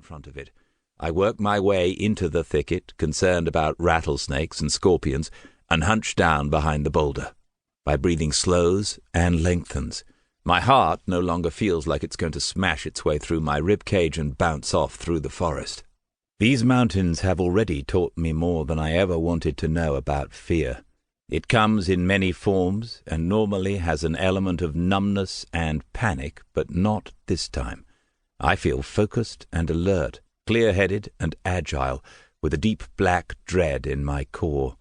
front of it. I work my way into the thicket, concerned about rattlesnakes and scorpions, and hunch down behind the boulder. My breathing slows and lengthens. My heart no longer feels like it's going to smash its way through my ribcage and bounce off through the forest. These mountains have already taught me more than I ever wanted to know about fear. It comes in many forms and normally has an element of numbness and panic, but not this time. I feel focused and alert, clear-headed and agile, with a deep black dread in my core.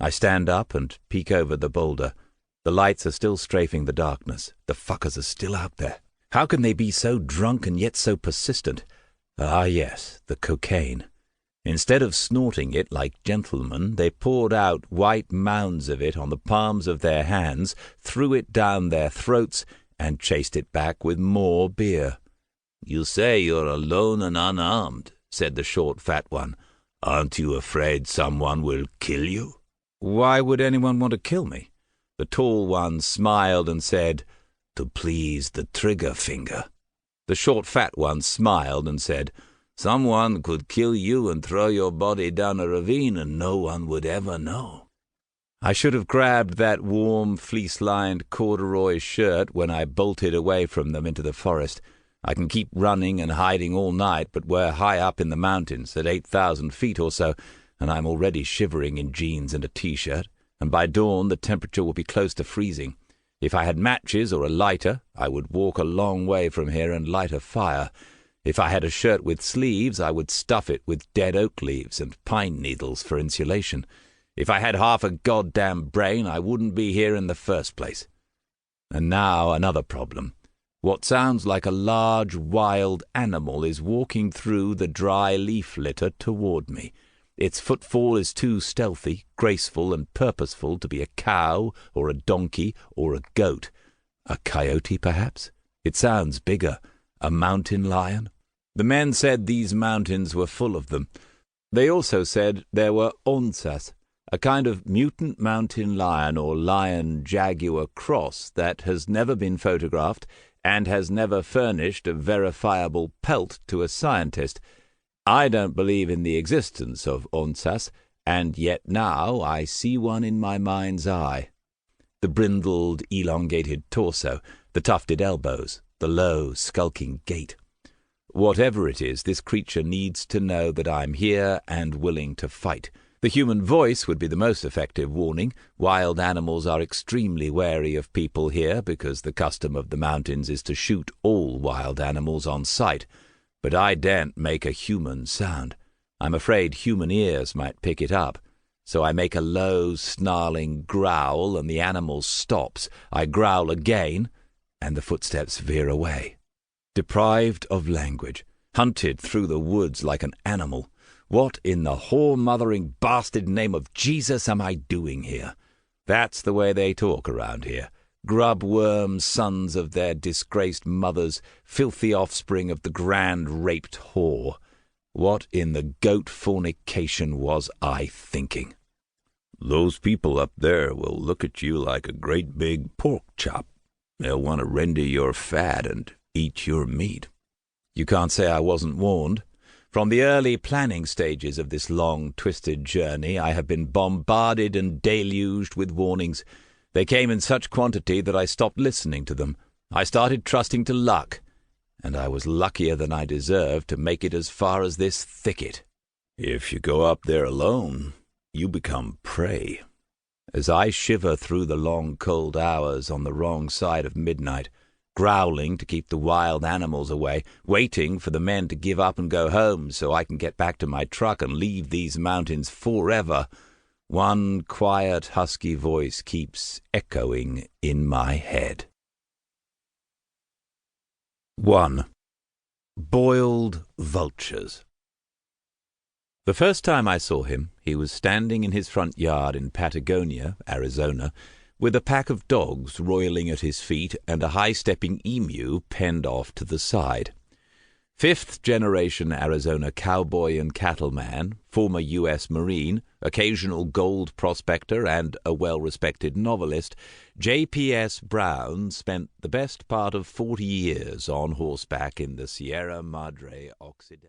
I stand up and peek over the boulder. The lights are still strafing the darkness. The fuckers are still out there. How can they be so drunk and yet so persistent? Ah, yes, the cocaine. Instead of snorting it like gentlemen, they poured out white mounds of it on the palms of their hands, threw it down their throats, and chased it back with more beer. "You say you're alone and unarmed," said the short, fat one. "Aren't you afraid someone will kill you?" "Why would anyone want to kill me?" The tall one smiled and said, "To please the trigger finger." The short, fat one smiled and said, "Someone could kill you and throw your body down a ravine and no one would ever know." I should have grabbed that warm, fleece-lined corduroy shirt when I bolted away from them into the forest. I can keep running and hiding all night, but we're high up in the mountains, at 8,000 feet or so, and I'm already shivering in jeans and a T-shirt, and by dawn the temperature will be close to freezing. If I had matches or a lighter, I would walk a long way from here and light a fire. If I had a shirt with sleeves, I would stuff it with dead oak leaves and pine needles for insulation. If I had half a goddamn brain, I wouldn't be here in the first place. And now another problem. What sounds like a large wild animal is walking through the dry leaf litter toward me. Its footfall is too stealthy, graceful, and purposeful to be a cow or a donkey or a goat. A coyote, perhaps? It sounds bigger. A mountain lion? The men said these mountains were full of them. They also said there were onças, a kind of mutant mountain lion or lion-jaguar cross that has never been photographed and has never furnished a verifiable pelt to a scientist. I don't believe in the existence of onças, and yet now I see one in my mind's eye. The brindled, elongated torso, the tufted elbows, the low, skulking gait. Whatever it is, this creature needs to know that I'm here and willing to fight. The human voice would be the most effective warning. Wild animals are extremely wary of people here because the custom of the mountains is to shoot all wild animals on sight. But I daren't make a human sound. I'm afraid human ears might pick it up. So I make a low, snarling growl, and the animal stops. I growl again, and the footsteps veer away. Deprived of language, hunted through the woods like an animal. What in the whore-mothering bastard name of Jesus am I doing here? That's the way they talk around here. Grub-worm sons of their disgraced mothers, filthy offspring of the grand raped whore. What in the goat fornication was I thinking? "Those people up there will look at you like a great big pork chop. They'll want to render your fat and eat your meat." You can't say I wasn't warned. From the early planning stages of this long, twisted journey, I have been bombarded and deluged with warnings. They came in such quantity that I stopped listening to them. I started trusting to luck, and I was luckier than I deserved to make it as far as this thicket. "If you go up there alone, you become prey." As I shiver through the long, cold hours on the wrong side of midnight, growling to keep the wild animals away, waiting for the men to give up and go home so I can get back to my truck and leave these mountains forever, one quiet, husky voice keeps echoing in my head. 1. Boiled vultures. The first time I saw him, he was standing in his front yard in Patagonia, Arizona, with a pack of dogs roiling at his feet and a high-stepping emu penned off to the side. Fifth-generation Arizona cowboy and cattleman, former U.S. Marine, occasional gold prospector, and a well-respected novelist, J.P.S. Brown spent the best part of 40 years on horseback in the Sierra Madre Occidental.